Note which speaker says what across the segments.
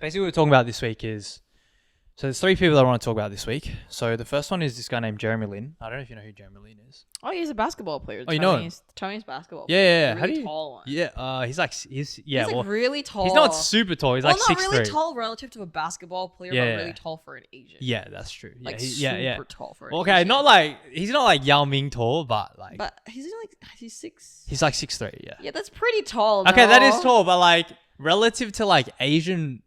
Speaker 1: basically what we're talking about this week is, so there's three people I want to talk about this week. So the first one is this guy named Jeremy Lin. I don't know if you know who Jeremy Lin is.
Speaker 2: Oh, he's a basketball player.
Speaker 1: Oh, you know him?
Speaker 2: Chinese basketball
Speaker 1: Yeah,
Speaker 2: player.
Speaker 1: yeah, yeah.
Speaker 2: The
Speaker 1: How
Speaker 2: really
Speaker 1: do you-
Speaker 2: tall one.
Speaker 1: Yeah, he's like
Speaker 2: Really tall.
Speaker 1: he's not super tall. He's
Speaker 2: well,
Speaker 1: like
Speaker 2: not
Speaker 1: 6'3".
Speaker 2: really tall relative to a basketball player,
Speaker 1: Yeah,
Speaker 2: but really tall for an Asian.
Speaker 1: Yeah, that's true. Yeah,
Speaker 2: Like
Speaker 1: super
Speaker 2: tall for an
Speaker 1: Okay,
Speaker 2: Asian.
Speaker 1: he's not like Yao Ming tall, but like
Speaker 2: But he's six.
Speaker 1: he's like 6'3". Yeah.
Speaker 2: Yeah, that's pretty tall.
Speaker 1: Okay, that is
Speaker 2: no?
Speaker 1: tall, but like relative to like Asian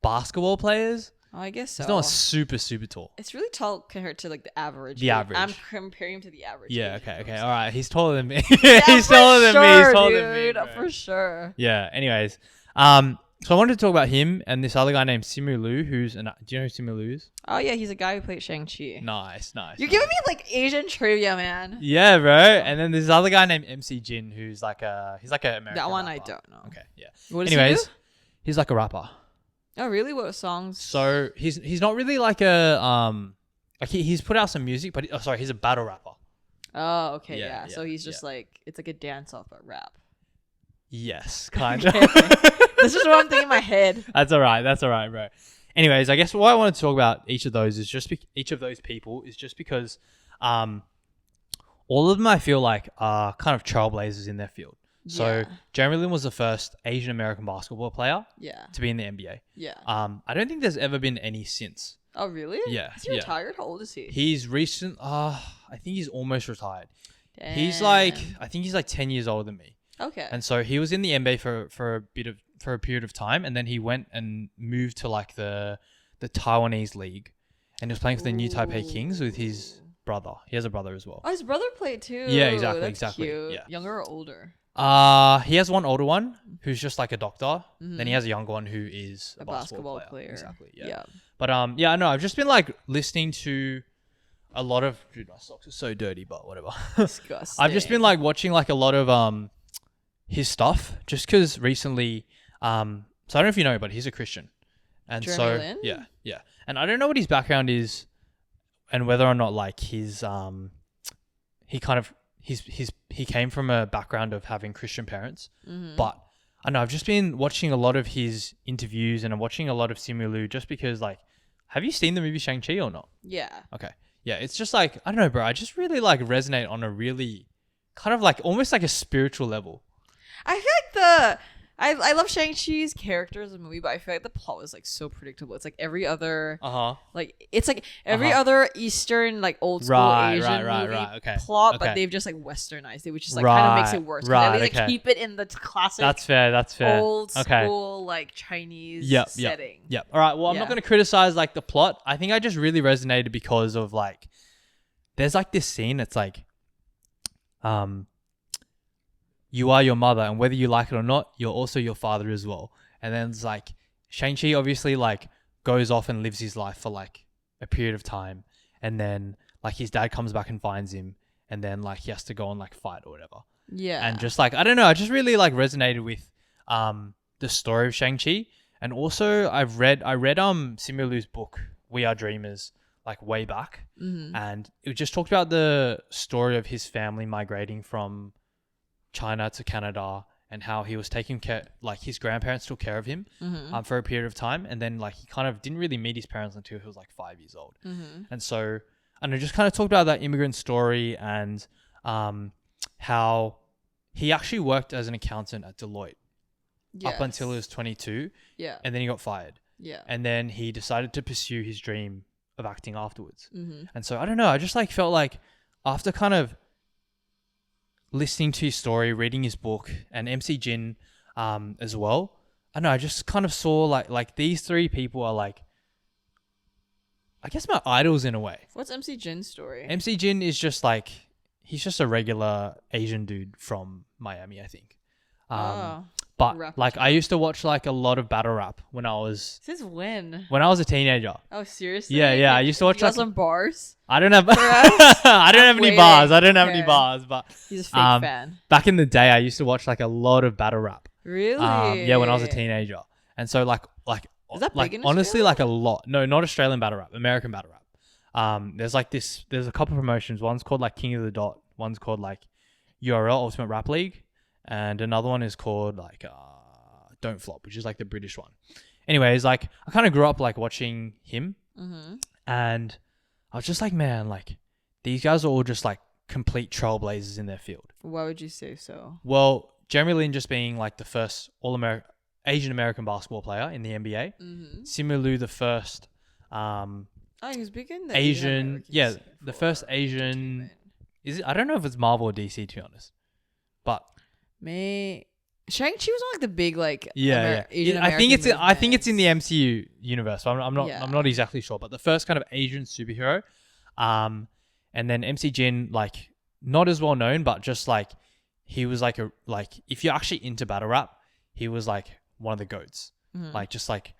Speaker 1: basketball players,
Speaker 2: Oh, I guess so.
Speaker 1: he's not super tall.
Speaker 2: It's really tall compared to like the average.
Speaker 1: The average.
Speaker 2: I'm comparing him to the average.
Speaker 1: Yeah.
Speaker 2: Asian
Speaker 1: Okay.
Speaker 2: person.
Speaker 1: All right. He's taller than me.
Speaker 2: Yeah,
Speaker 1: He's
Speaker 2: for
Speaker 1: taller than me. He's
Speaker 2: sure,
Speaker 1: taller than me.
Speaker 2: dude,
Speaker 1: Bro.
Speaker 2: for sure.
Speaker 1: Yeah. Anyways, so I wanted to talk about him and this other guy named Simu Liu, do you know who Simu Liu is?
Speaker 2: Oh yeah, he's a guy who played Shang-Chi.
Speaker 1: Nice.
Speaker 2: You're giving me like Asian trivia, man.
Speaker 1: Yeah, bro. And then there's this other guy named MC Jin, who's like he's like an American
Speaker 2: That one
Speaker 1: rapper.
Speaker 2: I don't know.
Speaker 1: Okay. Yeah.
Speaker 2: What does he
Speaker 1: Anyways,
Speaker 2: do?
Speaker 1: he's like a rapper.
Speaker 2: Oh really? What songs?
Speaker 1: So he's not really like a like he's put out some music, but he's a battle rapper.
Speaker 2: Oh okay,
Speaker 1: Yeah,
Speaker 2: yeah. So
Speaker 1: yeah,
Speaker 2: he's just like it's like a dance off but rap.
Speaker 1: Yes, kind of.
Speaker 2: This is what I'm thinking in my head.
Speaker 1: That's all right, bro. Anyways, I guess why I want to talk about each of those is just each of those people is just because all of them I feel like are kind of trailblazers in their field. So
Speaker 2: Yeah.
Speaker 1: Jeremy Lin was the first Asian American basketball player
Speaker 2: Yeah.
Speaker 1: to be in the NBA.
Speaker 2: Yeah.
Speaker 1: I don't think there's ever been any since.
Speaker 2: Oh really?
Speaker 1: Yeah,
Speaker 2: Is he
Speaker 1: yeah.
Speaker 2: retired? How old is he?
Speaker 1: He's recent. I think he's almost retired.
Speaker 2: Damn.
Speaker 1: He's like, I think he's like 10 years older than me.
Speaker 2: Okay.
Speaker 1: And so he was in the NBA for a period of time, and then he went and moved to like the Taiwanese league, and he was playing for the New Taipei Kings with his brother. He has a brother as well.
Speaker 2: Oh, his brother played too.
Speaker 1: Yeah, exactly,
Speaker 2: That's
Speaker 1: exactly,
Speaker 2: Cute.
Speaker 1: yeah.
Speaker 2: Younger or older?
Speaker 1: He has one older one who's just like a doctor. Then he has a younger one who is a basketball player. Exactly. Yeah. But yeah, no, I've just been like listening to a lot of. Dude, my socks are so dirty, but whatever.
Speaker 2: Disgusting.
Speaker 1: I've just been like watching like a lot of his stuff just because recently. So I don't know if you know, but he's a Christian, and
Speaker 2: Jeremy Lin?
Speaker 1: yeah, and I don't know what his background is, and whether or not like his he came from a background of having Christian parents, but I know I've just been watching a lot of his interviews and I'm watching a lot of Simu Liu just because like, have you seen the movie Shang-Chi or not?
Speaker 2: Yeah.
Speaker 1: Okay. Yeah, it's just like, I don't know, bro. I just really like resonate on a really kind of like almost like a spiritual level.
Speaker 2: I feel like I love Shang-Chi's character as a movie, but I feel like the plot was like so predictable. It's like every other like it's like every other Eastern like old school Asian movie
Speaker 1: Okay.
Speaker 2: plot,
Speaker 1: Okay.
Speaker 2: but they've just like westernized it, which just like kind of makes it worse. 'Cause at least like, keep it in the classic
Speaker 1: That's fair.
Speaker 2: old
Speaker 1: Okay.
Speaker 2: school like Chinese setting.
Speaker 1: Yep. All right. Well, I'm not
Speaker 2: Yeah.
Speaker 1: going to criticize like the plot. I think I just really resonated because of like, there's like this scene that's like, you are your mother, and whether you like it or not, you're also your father as well. And then it's like Shang-Chi obviously like goes off and lives his life for like a period of time, and then like his dad comes back and finds him, and then like he has to go and like fight or whatever.
Speaker 2: Yeah.
Speaker 1: And just like I don't know, I just really like resonated with the story of Shang-Chi, and also I read Simu Liu's book We Are Dreamers like way back, and it just talked about the story of his family migrating from China to Canada and how he was taking care, like his grandparents took care of him for a period of time, and then like he kind of didn't really meet his parents until he was like 5 years old. And so and I just kind of talked about that immigrant story and how he actually worked as an accountant at Deloitte up until he was 22, and then he got fired, and then he decided to pursue his dream of acting afterwards. And so I don't know, I just like felt like after kind of listening to his story, reading his book, and MC Jin as well, I know I just kind of saw like these three people are like, I guess my idols in a way.
Speaker 2: What's MC Jin's story?
Speaker 1: MC Jin is just like, he's just a regular Asian dude from Miami, I think. But
Speaker 2: Rap
Speaker 1: like I used to watch like a lot of battle rap when I was
Speaker 2: Since when?
Speaker 1: a teenager.
Speaker 2: Oh, seriously?
Speaker 1: Yeah. I used to watch
Speaker 2: You got
Speaker 1: like
Speaker 2: some bars?
Speaker 1: I don't have
Speaker 2: us?
Speaker 1: I don't have any
Speaker 2: waiting.
Speaker 1: bars. I don't have any
Speaker 2: Okay.
Speaker 1: bars, but
Speaker 2: He's a fake fan.
Speaker 1: back in the day I used to watch like a lot of battle rap.
Speaker 2: Really?
Speaker 1: Yeah, when I was a teenager. And so like
Speaker 2: Is that
Speaker 1: like
Speaker 2: big in
Speaker 1: honestly
Speaker 2: Australia?
Speaker 1: like a lot. No, not Australian battle rap, American battle rap. There's a couple promotions. One's called like King of the Dot, one's called like URL Ultimate Rap League, and another one is called like Don't Flop, which is like the British one. anyways, like I kind of grew up like watching him,
Speaker 2: Mm-hmm.
Speaker 1: and I was just like, man, like these guys are all just like complete trailblazers in their field.
Speaker 2: Why would you say so?
Speaker 1: Well, Jeremy Lin just being like the first Asian American basketball player in the NBA.
Speaker 2: Mm-hmm.
Speaker 1: Simu Liu, the first
Speaker 2: He was big in the
Speaker 1: Asian, the first Asian.
Speaker 2: entertainment.
Speaker 1: Is it? I don't know if it's Marvel or DC, to be honest, but
Speaker 2: Shang-Chi was on like the big like
Speaker 1: yeah.
Speaker 2: Asian
Speaker 1: I think it's in the
Speaker 2: movements.
Speaker 1: MCU universe. So I'm not exactly sure, but the first kind of Asian superhero, and then MC Jin, like not as well known, but just like he was like if you're actually into battle rap, he was like one of the goats.
Speaker 2: Mhm.
Speaker 1: Like just like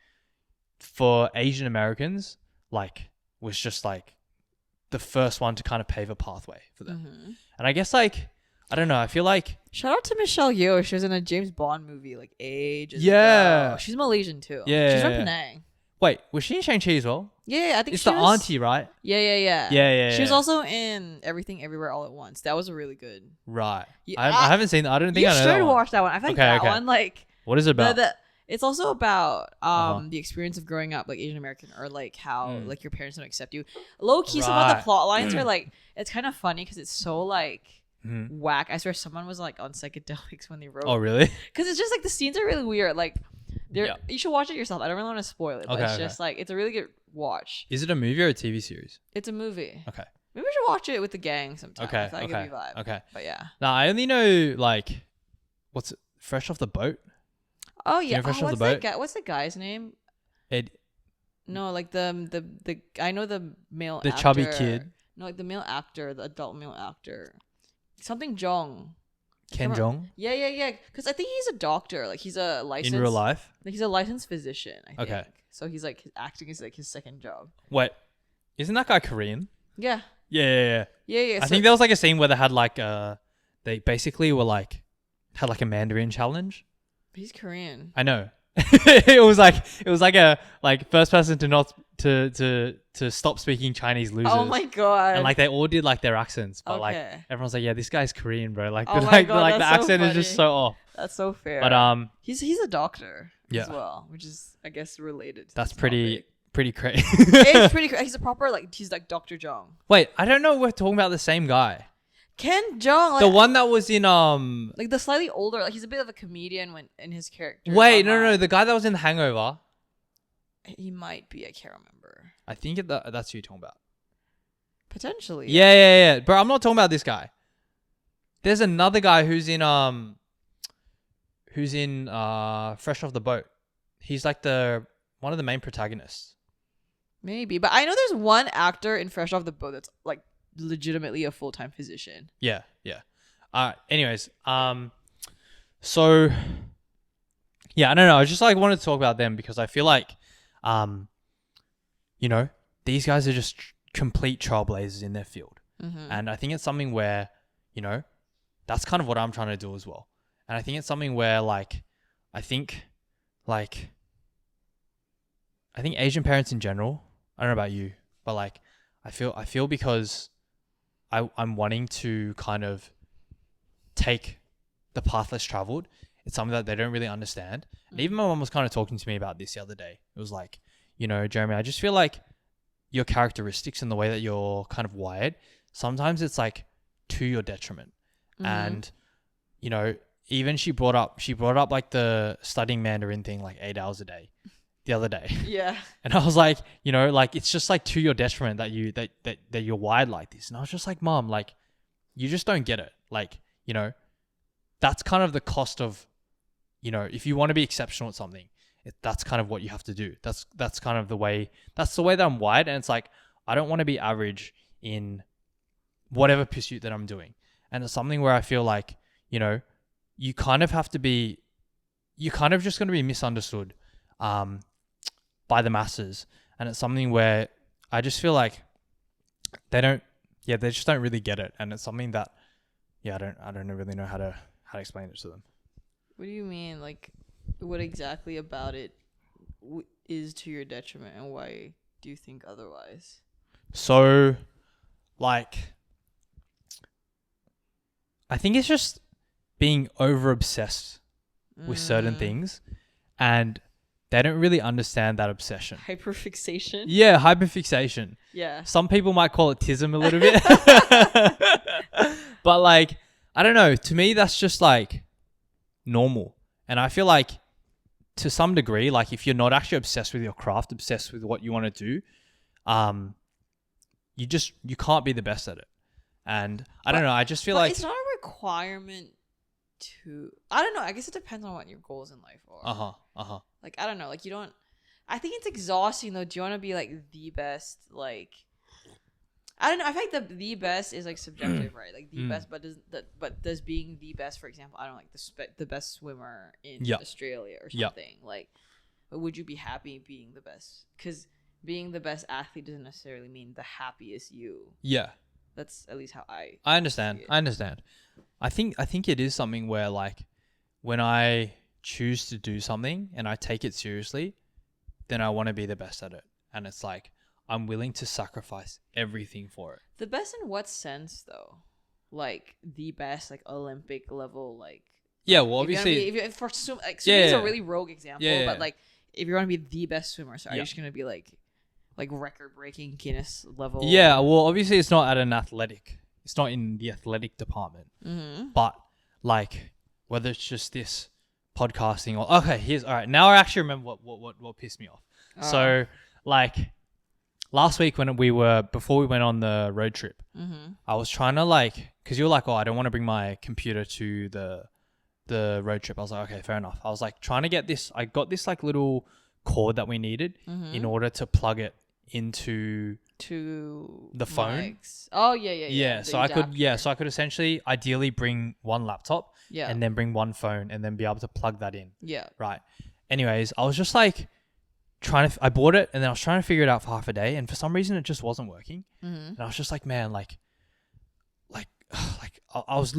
Speaker 1: for Asian Americans, like was just like the first one to kind of pave a pathway for them.
Speaker 2: Mhm.
Speaker 1: And I guess like I don't know, I feel like
Speaker 2: Shout out to Michelle Yeoh. She was in a James Bond movie like ages
Speaker 1: Yeah.
Speaker 2: ago. She's Malaysian too.
Speaker 1: Yeah,
Speaker 2: She's from
Speaker 1: yeah.
Speaker 2: Penang.
Speaker 1: wait, was she in Shang-Chi as well?
Speaker 2: Yeah, I think
Speaker 1: It's
Speaker 2: she
Speaker 1: the
Speaker 2: was,
Speaker 1: auntie, right?
Speaker 2: Yeah.
Speaker 1: Yeah.
Speaker 2: She was also in Everything Everywhere All at Once. That was a really good.
Speaker 1: Right.
Speaker 2: Yeah,
Speaker 1: I haven't seen that. I don't think
Speaker 2: You
Speaker 1: I know
Speaker 2: should
Speaker 1: that one.
Speaker 2: watch that one. I feel like
Speaker 1: Okay,
Speaker 2: that
Speaker 1: okay.
Speaker 2: one like
Speaker 1: What is it about?
Speaker 2: it's also about
Speaker 1: Uh-huh.
Speaker 2: the experience of growing up like Asian American or like how
Speaker 1: Mm.
Speaker 2: like your parents don't accept you. Low key, some of the
Speaker 1: Right.
Speaker 2: plot lines are like it's kind of funny because it's so like
Speaker 1: Mhm.
Speaker 2: whack. I swear someone was like on psychedelics when they wrote.
Speaker 1: Oh, really?
Speaker 2: Because it's just like the scenes are really weird. Like
Speaker 1: Yeah.
Speaker 2: you should watch it yourself. I don't really want to spoil it, but
Speaker 1: Okay,
Speaker 2: it's
Speaker 1: okay.
Speaker 2: just like it's a really good watch.
Speaker 1: Is it a movie or a TV series?
Speaker 2: It's a movie.
Speaker 1: Okay.
Speaker 2: Maybe we should watch it with the gang sometime.
Speaker 1: Okay.
Speaker 2: I feel like it'd be vibe.
Speaker 1: Okay.
Speaker 2: But yeah.
Speaker 1: Now I only know like, what's it? Fresh Off the Boat.
Speaker 2: Oh yeah.
Speaker 1: know Fresh Off
Speaker 2: What's
Speaker 1: the
Speaker 2: that
Speaker 1: Boat?
Speaker 2: guy? What's the guy's name?
Speaker 1: Ed,
Speaker 2: No, like the I know the male
Speaker 1: the
Speaker 2: actor.
Speaker 1: chubby kid,
Speaker 2: No, like the male actor, the adult male actor. Something Jong.
Speaker 1: Ken
Speaker 2: Come on.
Speaker 1: Jeong,
Speaker 2: Yeah. Because I think he's a doctor. Like he's a licensed
Speaker 1: in real life.
Speaker 2: Like he's a licensed physician. I think.
Speaker 1: Okay.
Speaker 2: So he's like acting is like his second job.
Speaker 1: Wait, isn't that guy Korean?
Speaker 2: Yeah.
Speaker 1: Yeah.
Speaker 2: Yeah.
Speaker 1: I think there was like a scene where they had like they basically were like had like a Mandarin challenge.
Speaker 2: He's Korean.
Speaker 1: I know. it was like a like first person to not to stop speaking Chinese losers.
Speaker 2: Oh my god.
Speaker 1: And like they all did like their accents, but like
Speaker 2: Okay.
Speaker 1: everyone's like, yeah, this guy's Korean, bro. Like,
Speaker 2: Oh
Speaker 1: but,
Speaker 2: my
Speaker 1: like,
Speaker 2: God,
Speaker 1: like the
Speaker 2: that's so
Speaker 1: accent is just
Speaker 2: funny.
Speaker 1: so off.
Speaker 2: That's so fair.
Speaker 1: But
Speaker 2: he's a doctor
Speaker 1: Yeah.
Speaker 2: as well, which is I guess related. To
Speaker 1: that's
Speaker 2: this
Speaker 1: pretty
Speaker 2: topic.
Speaker 1: pretty crazy.
Speaker 2: It's pretty. He's a proper like he's like Dr. Jong.
Speaker 1: Wait, I don't know if we're talking about the same guy.
Speaker 2: Ken Jong, like,
Speaker 1: The one that was in
Speaker 2: like the slightly older, like he's a bit of a comedian when in his character.
Speaker 1: Wait, no, the guy that was in The Hangover.
Speaker 2: He might be. I can't remember.
Speaker 1: I think that's who you're talking about.
Speaker 2: Potentially.
Speaker 1: Yeah. Bro, I'm not talking about this guy. There's another guy who's in Fresh Off the Boat. He's like one of the main protagonists.
Speaker 2: Maybe, but I know there's one actor in Fresh Off the Boat that's like legitimately a full-time physician.
Speaker 1: Yeah. Anyways, so yeah, I don't know. I just like wanted to talk about them because I feel like, these guys are just complete trailblazers in their field, and I think it's something where, that's kind of what I'm trying to do as well. And I think it's something where I think Asian parents in general. I don't know about you, but like I feel because I'm wanting to kind of take the path less traveled. It's something that they don't really understand. And even my mom was kind of talking to me about this the other day. It was like, Jeremy, I just feel like your characteristics and the way that you're kind of wired, sometimes it's like to your detriment. And, even she brought up like the studying Mandarin thing, like 8 hours a day the other day.
Speaker 2: Yeah.
Speaker 1: And I was like, like it's just like to your detriment that you're wired like this. And I was just like, Mom, like you just don't get it. Like, that's kind of the cost of, if you want to be exceptional at something, that's kind of what you have to do. That's kind of the way that I'm wired. And it's like, I don't want to be average in whatever pursuit that I'm doing. And it's something where I feel like, you kind of have to be, you're kind of just going to be misunderstood by the masses. And it's something where I just feel like they just don't really get it. And it's something that, I don't really know how to explain it to them.
Speaker 2: What do you mean? Like, what exactly about it is to your detriment, and why do you think otherwise?
Speaker 1: So, I think it's just being over obsessed with certain things, and they don't really understand that obsession.
Speaker 2: Hyperfixation.
Speaker 1: Yeah, hyperfixation.
Speaker 2: Yeah.
Speaker 1: Some people might call it tism a little bit. But like, I don't know. To me, that's just like normal. And I feel like to some degree, like if you're not actually obsessed with your craft, obsessed with what you want to do, you can't be the best at it. And I don't know. I just feel like
Speaker 2: it's not a requirement to. I don't know. I guess it depends on what your goals in life are. Like I don't know. Like you don't. I think it's exhausting though. Do you want to be like the best? Like I don't know. I feel like the best is like subjective, right? Like the best, but does being the best, for example, I don't know, like the best swimmer in Australia or something. Like, would you be happy being the best? Because being the best athlete doesn't necessarily mean the happiest you.
Speaker 1: Yeah.
Speaker 2: That's at least how I
Speaker 1: understand. I understand. I think it is something where like when I choose to do something and I take it seriously, then I want to be the best at it. And it's like I'm willing to sacrifice everything for it.
Speaker 2: The best in what sense though? Like the best, like Olympic level, like
Speaker 1: yeah. Well, obviously,
Speaker 2: swimming is a really rogue example, but like if you want to be the best swimmer, so are you just gonna be like record-breaking Guinness level?
Speaker 1: Yeah, well, obviously it's not it's not in the athletic department. But like whether it's just this podcasting or all right. Now I actually remember what pissed me off. So like last week before we went on the road trip, I was trying to because you were like, oh, I don't want to bring my computer to the road trip. I was like, okay, fair enough. I was like trying to get this. I got this like little cord that we needed in order to plug it into the phone.
Speaker 2: Mics. Oh yeah.
Speaker 1: So I could essentially ideally bring one laptop and then bring one phone and then be able to plug that in. Yeah. Right. Anyways, I was just like I bought it and then I was trying to figure it out for half a day and for some reason it just wasn't working. And I was just like, man, I was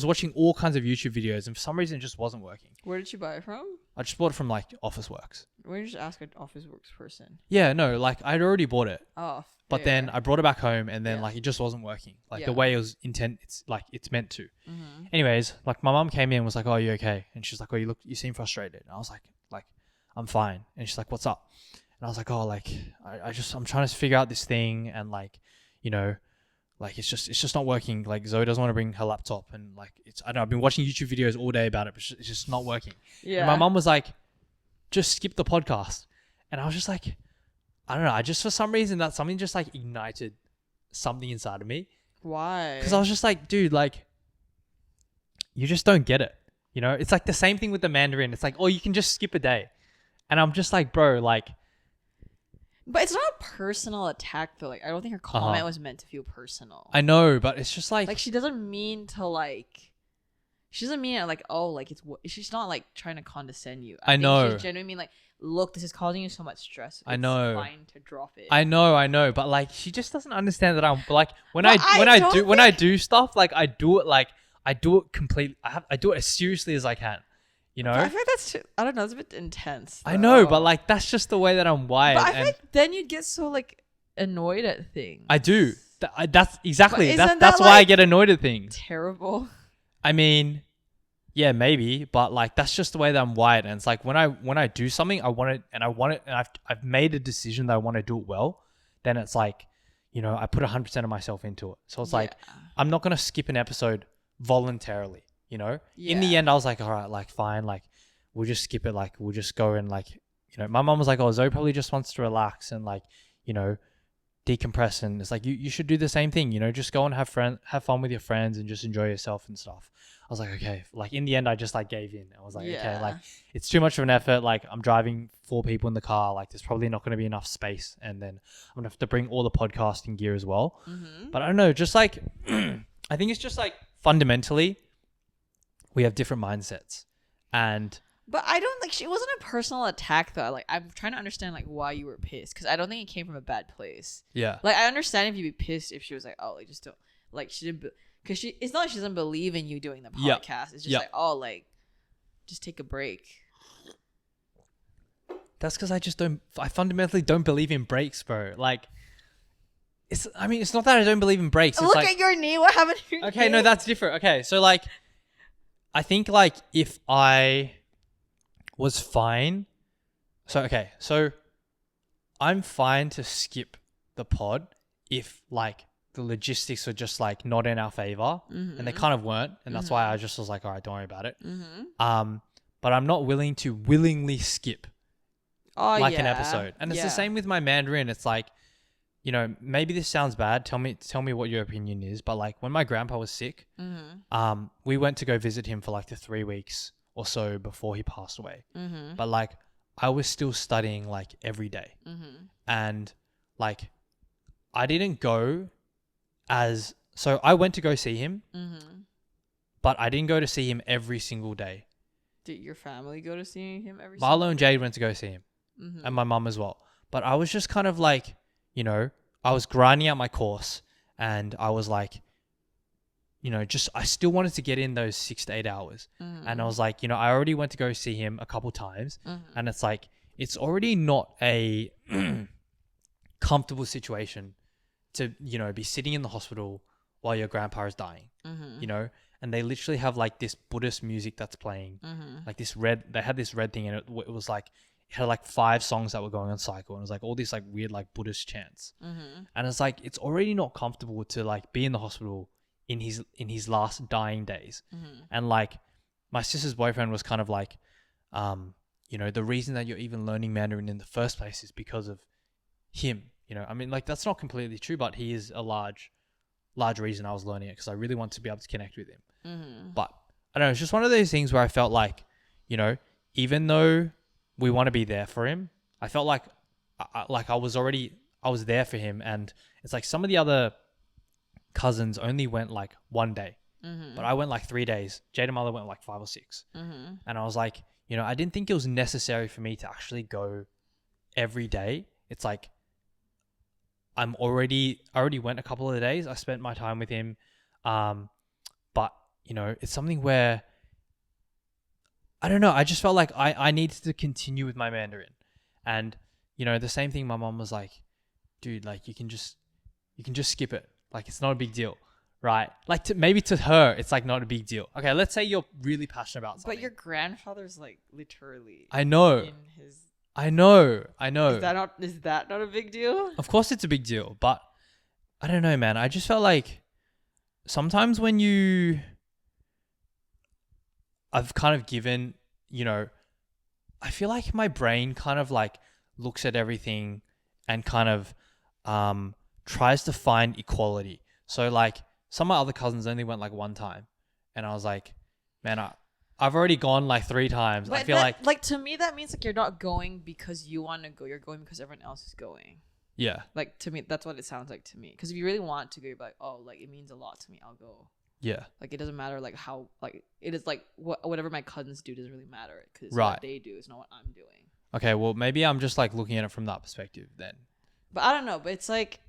Speaker 1: watching all kinds of YouTube videos and for some reason it just wasn't working.
Speaker 2: Where did you buy it from?
Speaker 1: I just bought it from like Officeworks.
Speaker 2: Why didn't you just ask an Officeworks person?
Speaker 1: Yeah, no, like I'd already bought it.
Speaker 2: Oh.
Speaker 1: But then I brought it back home and then like it just wasn't working. Like the way it was it's meant to. Anyways, like my mum came in and was like, oh, are you okay? And she's like, oh, you seem frustrated. And I was like, I'm fine. And she's like, what's up? And I was like, oh, like I'm trying to figure out this thing and like, you know, like it's just not working. Like Zoe doesn't want to bring her laptop and like I don't know, I've been watching YouTube videos all day about it, but it's just not working. Yeah. And my mum was like, just skip the podcast. And I was just like, I don't know. I just, for some reason, that something just like ignited something inside of me.
Speaker 2: Why?
Speaker 1: Because I was just like, dude, like, you just don't get it. You know, it's like the same thing with the Mandarin. It's like, oh, you can just skip a day. And I'm just like, bro, like.
Speaker 2: But it's not a personal attack, though. Like, I don't think her comment was meant to feel personal.
Speaker 1: I know, but it's just like.
Speaker 2: Like, she doesn't mean to, like. She doesn't mean it like, oh, like, she's not, like, trying to condescend you.
Speaker 1: I know.
Speaker 2: She's genuinely mean, like, look, this is causing you so much stress.
Speaker 1: I know.
Speaker 2: It's fine to drop it.
Speaker 1: I know. But, like, she just doesn't understand that I'm, like, when I do stuff, like, I do it completely. I do it as seriously as I can. You know?
Speaker 2: But I feel like that's I don't know, it's a bit intense.
Speaker 1: Though. I know, but like that's just the way that I'm wired.
Speaker 2: But I feel like then you'd get so like annoyed at things.
Speaker 1: I do. That's exactly. That's why I get annoyed at things.
Speaker 2: Terrible.
Speaker 1: I mean, yeah, maybe, but like that's just the way that I'm wired. And it's like when I do something, I want it, and I've made a decision that I want to do it well. Then it's like, you know, I put 100% of myself into it. So it's like I'm not gonna skip an episode voluntarily. You know, in the end, I was like, all right, like, fine, like, we'll just skip it. Like, we'll just go and like, you know, my mom was like, oh, Zoe probably just wants to relax and like, you know, decompress. And it's like, you should do the same thing, you know, just go and have fun with your friends and just enjoy yourself and stuff. I was like, okay, like in the end, I just like gave in. I was like, okay, like it's too much of an effort. Like I'm driving 4 people in the car. Like there's probably not going to be enough space. And then I'm going to have to bring all the podcasting gear as well. But I don't know, just like, I think it's just like fundamentally, we have different mindsets,
Speaker 2: but I don't like. It wasn't a personal attack though. Like I'm trying to understand like why you were pissed because I don't think it came from a bad place. Yeah. Like I understand if you'd be pissed if she was like, oh, like just don't like she didn't because it's not like she doesn't believe in you doing the podcast. It's just like, oh, like just take a break.
Speaker 1: That's because I fundamentally don't believe in breaks, bro. Like. It's not that I don't believe in breaks. It's
Speaker 2: Look
Speaker 1: like,
Speaker 2: at your knee. What happened to your knee?
Speaker 1: Okay, no, that's different. Okay, so like. I think like if I was fine So I'm fine to skip the pod if like the logistics are just like not in our favor, and they kind of weren't, and that's why I just was like, all right, don't worry about it. But I'm not willing to willingly skip an episode, and it's the same with my Mandarin. It's like, you know, maybe this sounds bad. Tell me what your opinion is. But like when my grandpa was sick, we went to go visit him for like the 3 weeks or so before he passed away. But like I was still studying like every day, and like I didn't go so I went to go see him, but I didn't go to see him every single day.
Speaker 2: Did your family go to see him every?
Speaker 1: Marlo and Jade went to go see him, and my mum as well. But I was just kind of like, you know, I was grinding out my course, and I was like, you know, just I still wanted to get in those 6 to 8 hours, and I was like, you know, I already went to go see him a couple times, and it's like it's already not a comfortable situation to, you know, be sitting in the hospital while your grandpa is dying, you know, and they literally have like this Buddhist music that's playing, like they had this red thing, and it was like, it had like 5 songs that were going on cycle, and it was like all these like weird like Buddhist chants, and it's like it's already not comfortable to like be in the hospital in his last dying days, and like my sister's boyfriend was kind of like, you know, the reason that you're even learning Mandarin in the first place is because of him. You know, I mean, like that's not completely true, but he is a large reason I was learning it, because I really want to be able to connect with him. But I don't know, it's just one of those things where I felt like, you know, even though we want to be there for him, I felt like I was there for him, and it's like some of the other cousins only went like 1 day, but I went like 3 days. Jade and Mother went like 5 or 6, and I was like, you know, I didn't think it was necessary for me to actually go every day. It's like I already went a couple of days. I spent my time with him, but you know, it's something where I don't know. I just felt like I needed to continue with my Mandarin, and you know, the same thing. My mom was like, "Dude, like you can just skip it. Like it's not a big deal, right? Like maybe to her, it's like not a big deal. Okay, let's say you're really passionate about something,
Speaker 2: but your grandfather's like literally.
Speaker 1: I know.
Speaker 2: In his.
Speaker 1: I know.
Speaker 2: Is that not a big deal?
Speaker 1: Of course, it's a big deal, but I don't know, man. I just felt like sometimes when I've kind of given, you know, I feel like my brain kind of like looks at everything and kind of tries to find equality. So like some of my other cousins only went like 1 time, and I was like, man, I've already gone like 3 times.
Speaker 2: But
Speaker 1: I feel like
Speaker 2: to me that means like you're not going because you want to go. You're going because everyone else is going.
Speaker 1: Yeah.
Speaker 2: Like to me, that's what it sounds like to me. Because if you really want to go, you're like, oh, like it means a lot to me. I'll go.
Speaker 1: Yeah.
Speaker 2: Like it doesn't matter like how like it is like whatever my cousins do doesn't really matter, because
Speaker 1: right.
Speaker 2: what they do is not what I'm doing.
Speaker 1: Okay, well maybe I'm just like looking at it from that perspective then.
Speaker 2: But I don't know. But it's like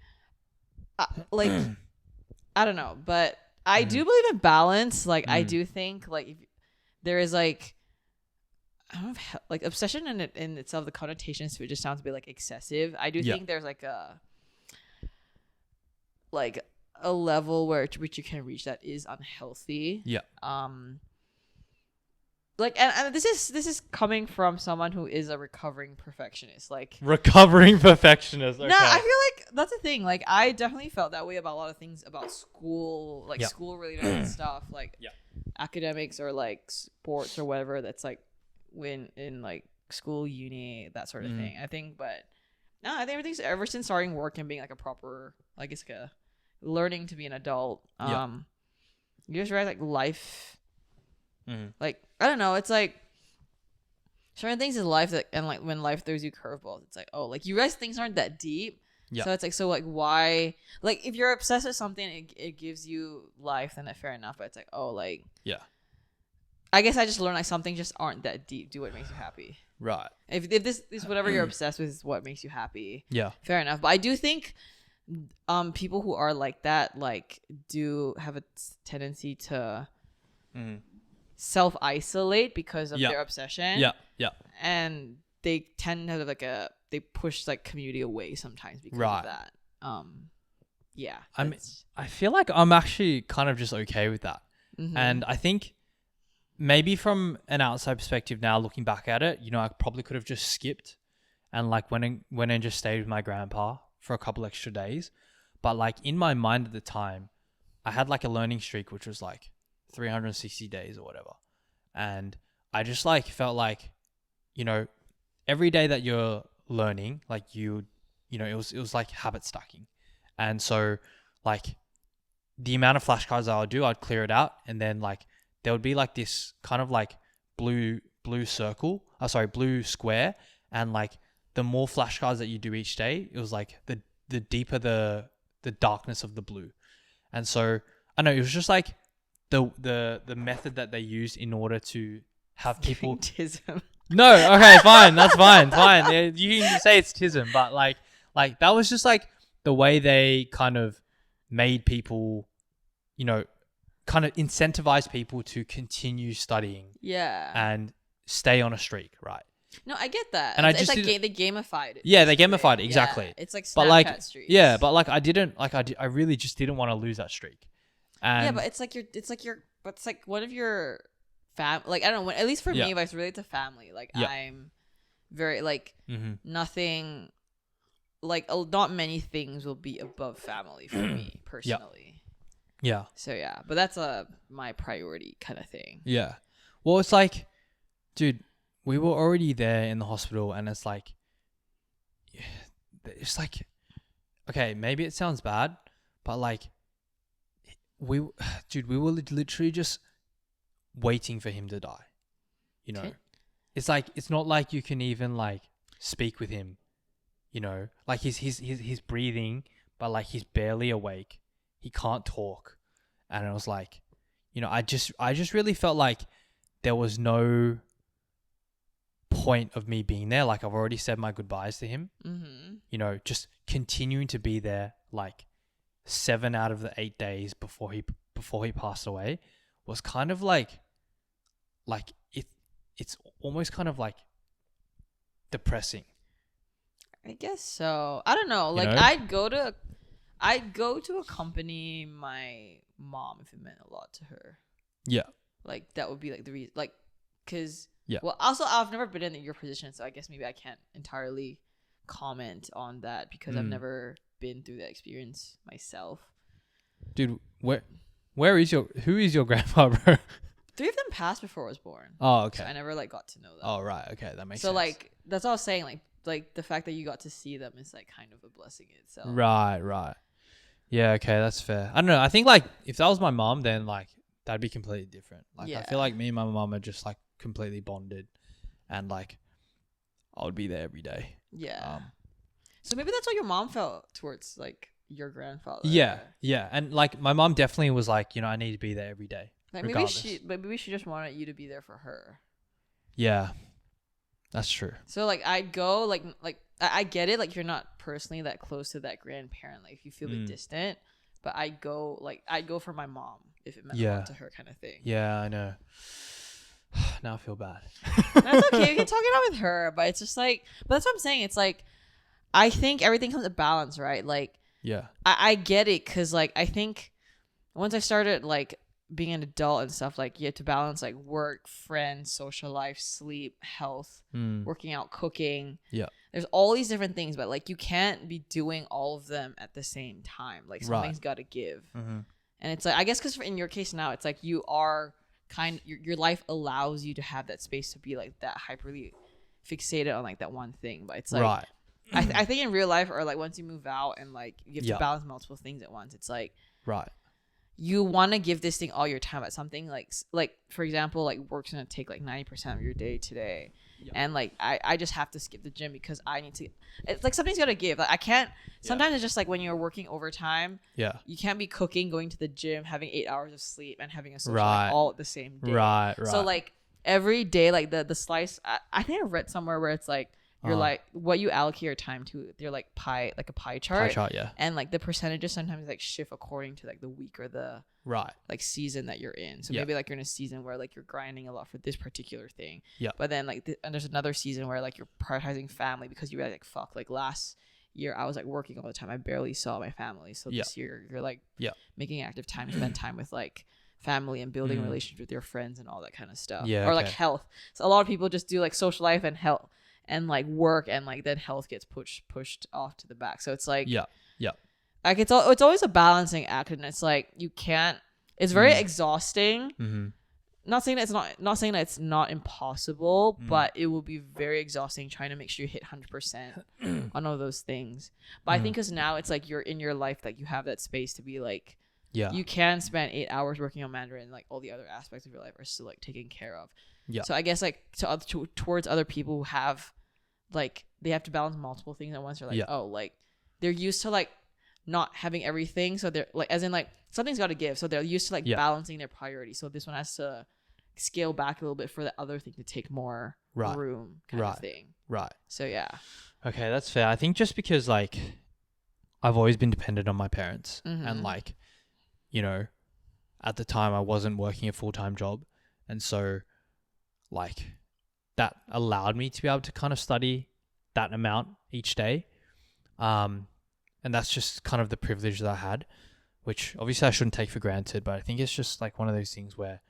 Speaker 2: I don't know. But I do believe in balance. Like I do think like if there is like, I don't know if, like obsession in itself, the connotations to it just sounds a bit like excessive. I do think there's like a level which you can reach that is unhealthy. Yeah. Like and this is coming from someone who is a recovering perfectionist. Like
Speaker 1: recovering perfectionist. Okay.
Speaker 2: No, I feel like that's the thing. Like I definitely felt that way about a lot of things about school, like school related stuff, like academics or like sports or whatever. That's like when in like school, uni, that sort of thing. I think, but no, I think everything's ever since starting work and being like a proper, I guess, like a learning to be an adult. You just realize like life. Like I don't know, it's like certain things in life that, and like when life throws you curveballs, it's like, oh, like you realize things aren't that deep. So it's like, so like why, like if you're obsessed with something, it gives you life, then fair enough. But it's like, oh, like I guess I just learned like some things just aren't that deep. Do what makes you happy. Right. If this is whatever you're obsessed with is what makes you happy. Yeah. Fair enough. But I do think people who are like that like do have a tendency to self-isolate because of their obsession. Yeah. And they tend to have like they push like community away sometimes because of that. Yeah.
Speaker 1: I feel like I'm actually kind of just okay with that. And I think maybe from an outside perspective now, looking back at it, you know, I probably could have just skipped and like went and just stayed with my grandpa for a couple extra days. But like in my mind at the time, I had like a learning streak, which was like 360 days or whatever. And I just like felt like, every day that you're learning, like it was like habit stacking. And so like the amount of flashcards I would do, I'd clear it out. And then like there would be like this kind of like blue square. And like the more flashcards that you do each day, it was like the deeper the darkness of the blue. And so I know it was just like the method that they used in order to have people
Speaker 2: Tism.
Speaker 1: No, okay, fine, that's fine. Yeah, you can say it's tism, but like that was just like the way they kind of made people, kind of incentivize people to continue studying.
Speaker 2: Yeah.
Speaker 1: And stay on a streak, right?
Speaker 2: No, I get that.
Speaker 1: And
Speaker 2: it's like they gamified it.
Speaker 1: Yeah, they gamified it, exactly.
Speaker 2: Yeah, it's like Snapchat
Speaker 1: but like,
Speaker 2: streaks.
Speaker 1: Yeah, but like I really just didn't want to lose that streak. And
Speaker 2: yeah, but it's like one of your like I don't know, at least for me, if I relate to family, like I'm very like nothing, like not many things will be above family for me personally.
Speaker 1: Yeah.
Speaker 2: So yeah, but that's my priority kind of thing.
Speaker 1: Yeah. Well, it's like, dude, we were already there in the hospital, and it's like, okay, maybe it sounds bad, but like, we were literally just waiting for him to die. It's like, it's not like you can even like speak with him, like he's breathing, but like he's barely awake. He can't talk. And I was like, I just really felt like there was no point of me being there. Like I've already said my goodbyes to him. Mm-hmm. Just continuing to be there like 7 out of the 8 days before he passed away was kind of like it's almost kind of like depressing.
Speaker 2: I guess so. I don't know. Like I'd go to accompany my mom if it meant a lot to her. Yeah. Like that would be like the reason, like, cause well, also I've never been in your position, so I guess maybe I can't entirely comment on that because I've never been through that experience myself.
Speaker 1: Dude, who is your grandpa, bro?
Speaker 2: 3 of them passed before I was born.
Speaker 1: Oh, okay.
Speaker 2: So I never like got to know them.
Speaker 1: Oh, right. Okay, that makes sense.
Speaker 2: So like that's all I was saying. Like the fact that you got to see them is like kind of a blessing in itself.
Speaker 1: Right. Yeah. Okay, that's fair. I don't know. I think like if that was my mom, then like that'd be completely different. Like I feel like me and my mom are just like completely bonded, and like I would be there every day.
Speaker 2: Yeah. So maybe that's what your mom felt towards like your grandfather.
Speaker 1: Yeah. And like my mom definitely was like, I need to be there every day.
Speaker 2: Like maybe she just wanted you to be there for her.
Speaker 1: Yeah. That's true.
Speaker 2: So like I'd go like I get it, like you're not personally that close to that grandparent, like if you feel a bit distant, but I'd go for my mom if it meant a lot to her kind of thing.
Speaker 1: Yeah, I know. Now I feel bad.
Speaker 2: That's okay. You can talk it out with her, but it's just like, but that's what I'm saying. It's like, I think everything comes to balance, right? Like, yeah, I get it. Cause like, I think once I started like being an adult and stuff, like you have to balance like work, friends, social life, sleep, health, working out, cooking. Yeah. There's all these different things, but like you can't be doing all of them at the same time. Like something's got to give. Mm-hmm. And it's like, I guess because in your case now, it's like you are your life allows you to have that space to be like that hyperly fixated on like that one thing. But it's like, I think in real life, or like once you move out and like you have to balance multiple things at once, it's like, you want to give this thing all your time at something like for example, like work's gonna take like 90% of your day today, and like I just have to skip the gym because I need to. It's like something's gotta give. Like I can't. Sometimes it's just like when you're working overtime. Yeah. You can't be cooking, going to the gym, having 8 hours of sleep, and having a social life all at the same day. Right. So like every day, like the slice. I think I read somewhere where it's like. You're like what you allocate your time to. They're like a pie chart. Pie chart, yeah. And like the percentages sometimes like shift according to like the week or the like season that you're in. So maybe like you're in a season where like you're grinding a lot for this particular thing. Yeah. But then like and there's another season where like you're prioritizing family because you realize like fuck, like last year I was like working all the time. I barely saw my family. So this year you're like making active time to spend time with like family and building relationships with your friends and all that kind of stuff. Yeah. Or like health. So a lot of people just do like social life and health. and like work, and like then health gets pushed off to the back. So it's like like it's always a balancing act, and it's like you can't. It's very exhausting.
Speaker 1: Mm-hmm.
Speaker 2: Not saying that it's not impossible, but it will be very exhausting trying to make sure you hit 100% on all those things. But I think because now it's like you're in your life, like you have that space to be like, you can spend 8 hours working on Mandarin, like all the other aspects of your life are still like taken care of. Yeah. So I guess like towards other people who have like they have to balance multiple things at once. They're like, oh, like they're used to like not having everything, so they're like, as in like something's got to give, so they're used to like balancing their priorities. So this one has to scale back a little bit for the other thing to take more room kind of thing. Right. So yeah.
Speaker 1: Okay, that's fair. I think just because like I've always been dependent on my parents and like, you know, at the time I wasn't working a full-time job, and so like that allowed me to be able to kind of study that amount each day. And that's just kind of the privilege that I had, which obviously I shouldn't take for granted, but I think it's just like one of those things where,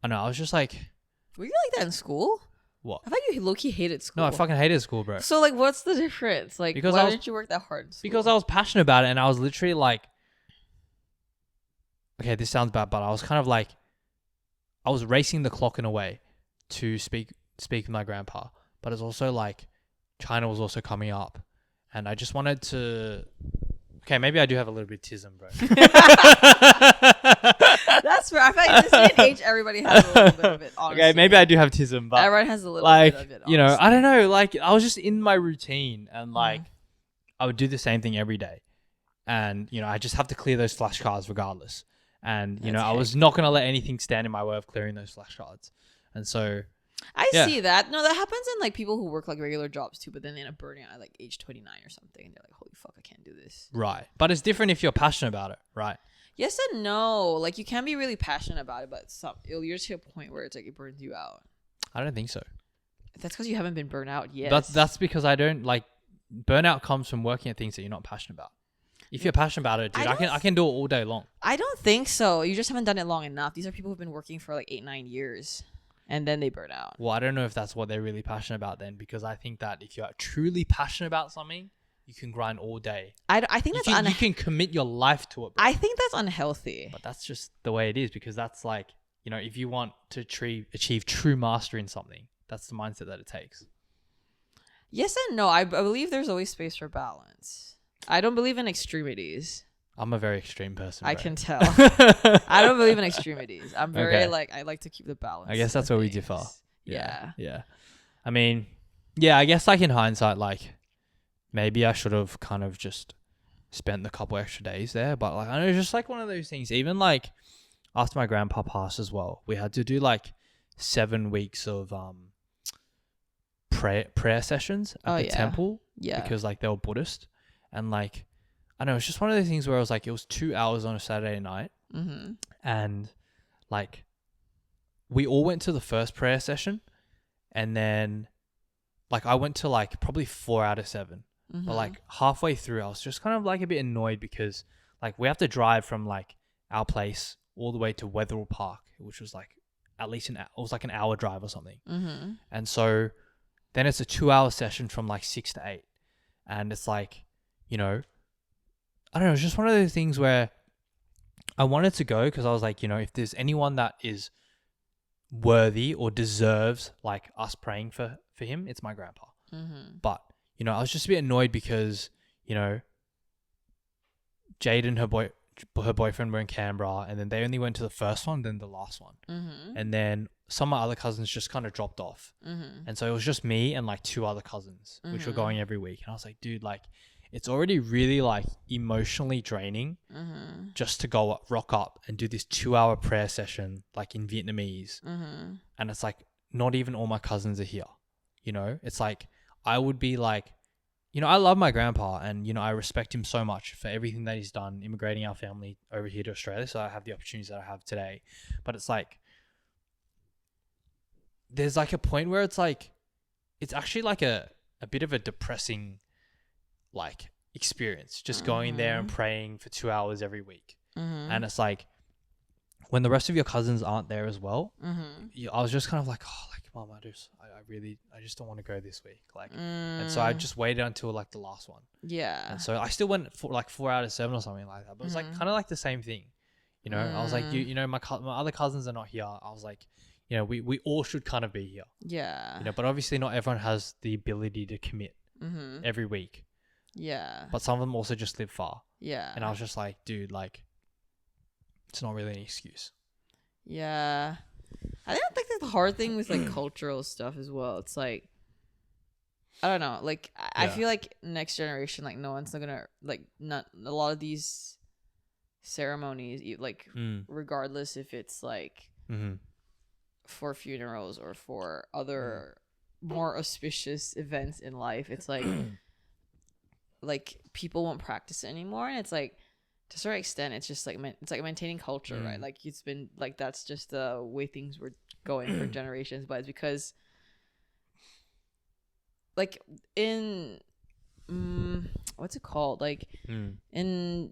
Speaker 1: I know, I was just like...
Speaker 2: Were you like that in school?
Speaker 1: What?
Speaker 2: I thought you low-key hated school.
Speaker 1: No, I fucking hated school, bro.
Speaker 2: So like, what's the difference? Like, why didn't you work that hard in school?
Speaker 1: Because I was passionate about it, and I was literally like... Okay, this sounds bad, but I was kind of like... I was racing the clock in a way to speak with my grandpa, but it's also like China was also coming up, and I just wanted to... Okay, maybe I do have a little bit of tism, bro.
Speaker 2: That's fair. I feel like in this day and age, everybody has a little bit of it, honestly.
Speaker 1: Okay, maybe I do have tism, but...
Speaker 2: Everyone has a little
Speaker 1: like,
Speaker 2: bit of it, honestly.
Speaker 1: You know, I don't know. Like, I was just in my routine, and like, I would do the same thing every day. And, you know, I just have to clear those flashcards regardless. And, you know, I was not going to let anything stand in my way of clearing those flashcards. And so...
Speaker 2: I see that. No, that happens in like people who work like regular jobs too, but then they end up burning out at like age 29 or something, and they're like, holy fuck, I can't do this.
Speaker 1: Right. But it's different if you're passionate about it, right?
Speaker 2: Yes and no. Like you can be really passionate about it, but you're to a point where it's like it burns you out.
Speaker 1: I don't think so.
Speaker 2: That's because you haven't been burnt out yet.
Speaker 1: That's because I don't like... Burnout comes from working at things that you're not passionate about. If you're passionate about it, dude, I can do it all day long.
Speaker 2: I don't think so. You just haven't done it long enough. These are people who've been working for like 8-9 years. And then they burn out. Well,
Speaker 1: I don't know if that's what they're really passionate about then, because I think that if you're truly passionate about something, you can grind all day.
Speaker 2: I think that's
Speaker 1: you can commit your life to it, bro.
Speaker 2: I think that's unhealthy.
Speaker 1: But that's just the way it is, because that's like, you know, if you want to achieve true mastery in something, that's the mindset that it takes.
Speaker 2: Yes and no. I believe there's always space for balance. I don't believe in extremities.
Speaker 1: I'm a very extreme person, bro.
Speaker 2: I can tell. I don't believe in extremities. I'm very I like to keep the balance.
Speaker 1: I guess that's where we differ.
Speaker 2: Yeah.
Speaker 1: I mean, yeah, I guess like in hindsight, like maybe I should have kind of just spent the couple extra days there. But like, I know it's just like one of those things. Even like after my grandpa passed as well, we had to do like 7 weeks of prayer sessions at the temple. Yeah. Because like they were Buddhist, and like, I don't know, it's just one of those things where I was like, it was 2 hours on a Saturday night. Mm-hmm. And like, we all went to the first prayer session, and then like I went to like probably 4 out of 7. Mm-hmm. But like halfway through, I was just kind of like a bit annoyed because like we have to drive from like our place all the way to Wetherill Park, which was like at least it was like an hour drive or something. Mm-hmm. And so then it's a 2-hour session from like 6 to 8. And it's like, you know, I don't know, it's just one of those things where I wanted to go because I was like, you know, if there's anyone that is worthy or deserves like us praying for him, it's my grandpa. Mm-hmm. But, you know, I was just a bit annoyed because, you know, Jade and her boyfriend were in Canberra, and then they only went to the first one, then the last one. Mm-hmm. And then some of my other cousins just kind of dropped off. Mm-hmm. And so it was just me and like 2 other cousins, which were going every week. And I was like, dude, like, it's already really like emotionally draining just to rock up and do this 2-hour prayer session like in Vietnamese. Mm-hmm. And it's like not even all my cousins are here. You know, it's like I would be like, you know, I love my grandpa, and, you know, I respect him so much for everything that he's done, immigrating our family over here to Australia. So I have the opportunities that I have today. But it's like, there's like a point where it's like, it's actually like a bit of a depressing like experience, just going there and praying for 2 hours every week. Mm-hmm. And it's like, when the rest of your cousins aren't there as well,
Speaker 2: Mm-hmm.
Speaker 1: I was just kind of like, oh, like, Mom, I just don't want to go this week. Like, and so I just waited until like the last one.
Speaker 2: Yeah.
Speaker 1: And so I still went for like 4 out of 7 or something like that. But it was like kind of like the same thing, you know. I was like, you know, my other cousins are not here. I was like, you know, we all should kind of be here.
Speaker 2: Yeah.
Speaker 1: You know, but obviously not everyone has the ability to commit every week.
Speaker 2: Yeah.
Speaker 1: But some of them also just live far.
Speaker 2: Yeah.
Speaker 1: And I was just like, dude, like, it's not really an excuse.
Speaker 2: Yeah. I think that's the hard thing with like cultural stuff as well. It's like, I don't know. Like, I feel like next generation, like, no one's gonna, like, not a lot of these ceremonies, like, regardless if it's like for funerals or for other more auspicious events in life, it's like, like, people won't practice it anymore. And it's like, to a certain extent, it's just like it's like maintaining culture, right? Like, it's been like that's just the way things were going for generations. But it's because, like, in what's it called? Like in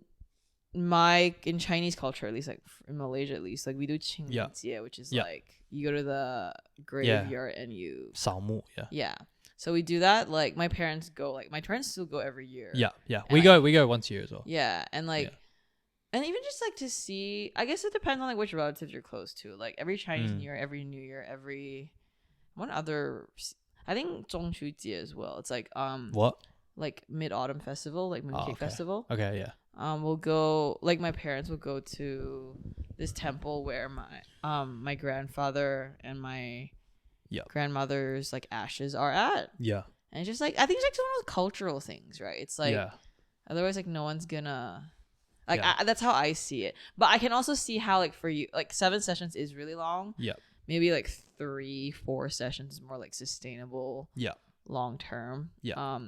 Speaker 2: Chinese culture, at least, like in Malaysia, at least, like we do Qingming, which is like you go to the graveyard and you
Speaker 1: 扫墓,
Speaker 2: yeah. So we do that. Like my parents go. Like my parents still go every year.
Speaker 1: Yeah.
Speaker 2: And
Speaker 1: We go once a year as well.
Speaker 2: Yeah, and like. Yeah. And even just like to see, I guess it depends on like which relatives you're close to. Like every Chinese New Year, every New Year, every one other, I think 中秋节 as well. It's like
Speaker 1: what?
Speaker 2: Like Mid-Autumn Festival, like Mooncake Festival.
Speaker 1: Okay, yeah.
Speaker 2: We'll go, like my parents will go to this temple where my grandfather and my grandmother's like ashes are at.
Speaker 1: Yeah.
Speaker 2: And it's just like, I think it's like some of those cultural things, right? It's like otherwise like no one's gonna. Like that's how I see it, but I can also see how like for you, like 7 sessions is really long.
Speaker 1: Yeah.
Speaker 2: Maybe like 3-4 sessions is more like sustainable. Yeah. Long term.
Speaker 1: Yeah.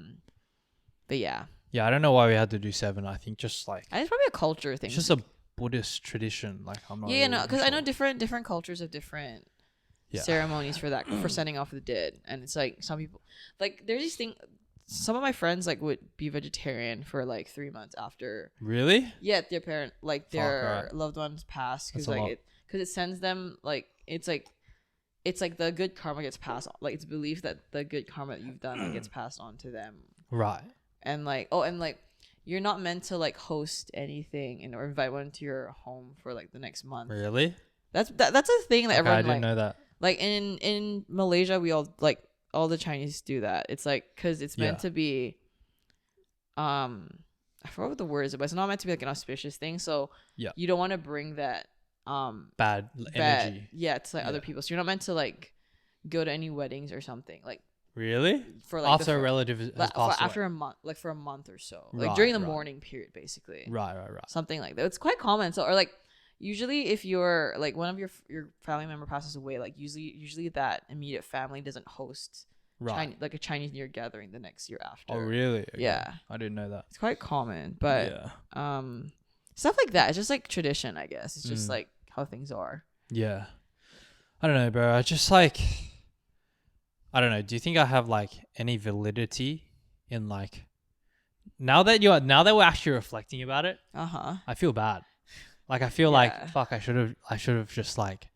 Speaker 2: But yeah.
Speaker 1: Yeah, I don't know why we had to do 7. I think just like.
Speaker 2: I think it's probably a culture thing.
Speaker 1: It's just a Buddhist tradition. Like I'm not.
Speaker 2: Yeah, really because I know different cultures have different ceremonies for that for sending off the dead, and it's like some people like there's these things. Some of my friends like would be vegetarian for like 3 months after. Really? Yeah, their parent like their loved ones passed because like it sends them like it's like the good karma gets passed on. Like it's believed that the good karma that you've done like, gets passed on to them. Right. And like you're not meant to like host anything or invite one to your home for like the next month. Really? That's a thing that everyone. I didn't know that. Like in Malaysia, we all like. All the Chinese do that. It's like because it's meant to be, I forgot what the word is, but it's not meant to be like an auspicious thing. So you don't want to bring that bad energy. Yeah, to like other people. So you're not meant to like go to any weddings or something. Like really for like after a relative has passed after away. A month, like for a month or so, like during the mourning period, basically. Right. Something like that. It's quite common. So or like. Usually if you're like one of your family member passes away, like usually that immediate family doesn't host like a Chinese New Year gathering the next year after. Oh really? Okay. Yeah. I didn't know that. It's quite common, but stuff like that. It's just like tradition, I guess. It's just like how things are. Yeah. I don't know, bro. I just like I don't know. Do you think I have like any validity in like now that we're actually reflecting about it? I feel bad. Like I feel like fuck. I should have just like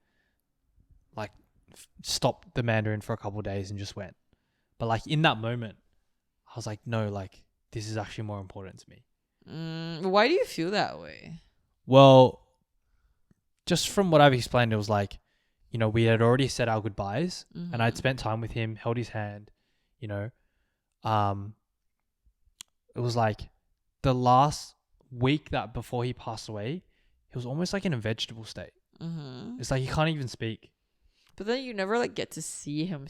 Speaker 2: stopped the Mandarin for a couple of days and just went. But like in that moment, I was like, no, like this is actually more important to me. Why do you feel that way? Well, just from what I've explained, it was like, you know, we had already said our goodbyes, and I'd spent time with him, held his hand. You know, it was like the last week that before he passed away. He was almost like in a vegetable state. It's like he can't even speak. But then you never like get to see him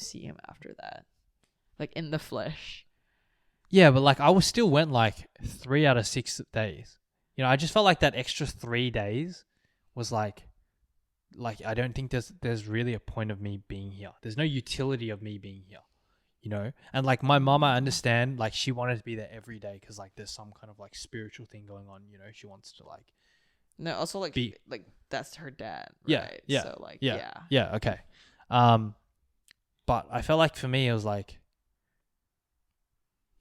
Speaker 2: after that, like in the flesh. Yeah, but like I was still went like 3 out of 6 days. You know, I just felt like that extra 3 days was like I don't think there's really a point of me being here. There's no utility of me being here. You know, and like my mom, I understand. Like she wanted to be there every day because like there's some kind of like spiritual thing going on. You know, she wants to like. No, also like that's her dad, right? Yeah. So like yeah, okay. But I felt like for me it was like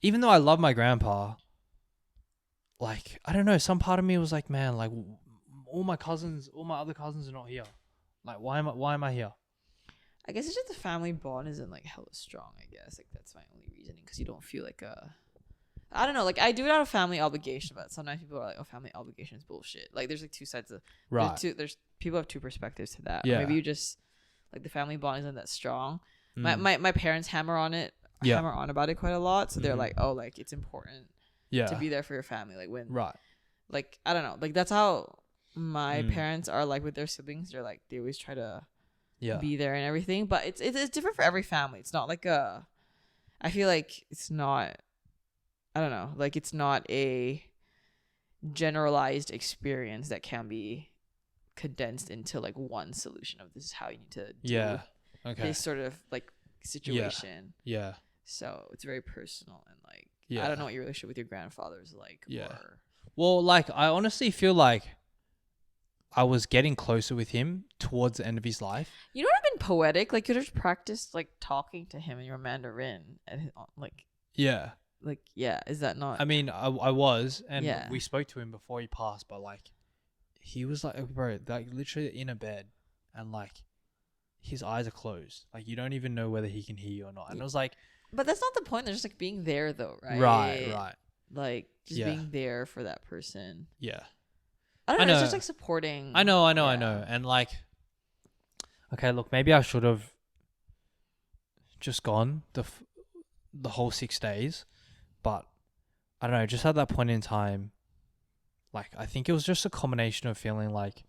Speaker 2: even though I love my grandpa, like I don't know, some part of me was like, man, like
Speaker 1: all my other cousins are not here. Like, why am I here?
Speaker 2: I guess it's just the family bond isn't like hella strong. I guess like that's my only reasoning, because you don't feel like I don't know. Like I do it out of family obligation, but sometimes people are like, "Oh, family obligation is bullshit." Like there's like two sides of
Speaker 1: right.
Speaker 2: There's people have two perspectives to that.
Speaker 1: Yeah.
Speaker 2: Or maybe you just like the family bond isn't that strong. My parents hammer on about it quite a lot. So they're like, "Oh, like it's important to be there for your family." Like when like I don't know. Like that's how my parents are like with their siblings. They're like they always try to be there and everything. But it's different for every family. It's not like I feel like it's not. I don't know, like it's not a generalized experience that can be condensed into like one solution of this is how you need to do this sort of like situation. Yeah. So it's very personal and like I don't know what your relationship with your grandfather is like.
Speaker 1: Well, like I honestly feel like I was getting closer with him towards the end of his life.
Speaker 2: You know what would have been poetic? Like you just practiced like talking to him in your Mandarin and like like, yeah, is that not?
Speaker 1: I mean, I was, and we spoke to him before he passed, but like, he was like, bro, like literally in a bed, and like, his eyes are closed. Like, you don't even know whether he can hear you or not. And I was like,
Speaker 2: but that's not the point. They're just like being there, though, right?
Speaker 1: Right.
Speaker 2: Like just being there for that person.
Speaker 1: Yeah.
Speaker 2: I don't know. It's just like supporting.
Speaker 1: I know. And like, okay, look, maybe I should have just gone the whole 6 days. But I don't know, just at that point in time, like I think it was just a combination of feeling like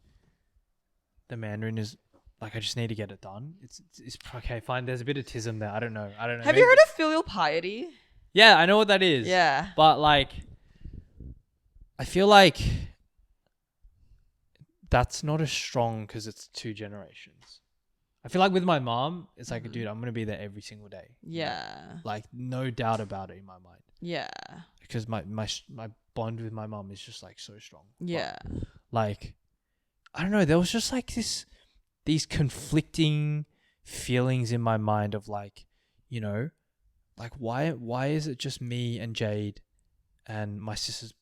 Speaker 1: the Mandarin is like I just need to get it done. It's okay, fine. There's a bit of tism there. I don't know.
Speaker 2: Have you heard of filial piety?
Speaker 1: Yeah, I know what that is.
Speaker 2: Yeah.
Speaker 1: But like, I feel like that's not as strong because it's 2 generations. I feel like with my mom, it's like, dude, I'm going to be there every single day.
Speaker 2: Yeah.
Speaker 1: Like, no doubt about it in my mind.
Speaker 2: Yeah.
Speaker 1: Because my bond with my mom is just, like, so strong.
Speaker 2: Yeah.
Speaker 1: But, like, I don't know. There was just, like, these conflicting feelings in my mind of, like, you know, like, why is it just me and Jade and my sister's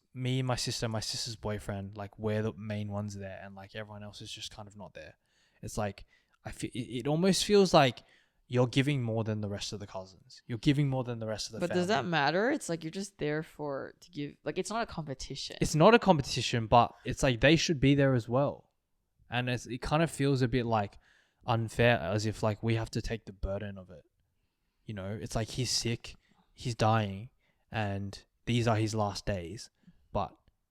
Speaker 1: boyfriend, like, we're the main ones there, and, like, everyone else is just kind of not there. It's like, it almost feels like you're giving more than the rest of the cousins. You're giving more than the rest of the family.
Speaker 2: But does that matter? It's like you're just there to give. Like it's not a competition.
Speaker 1: It's not a competition, but it's like they should be there as well. And it kind of feels a bit like unfair, as if like we have to take the burden of it. You know, it's like he's sick, he's dying, and these are his last days. But,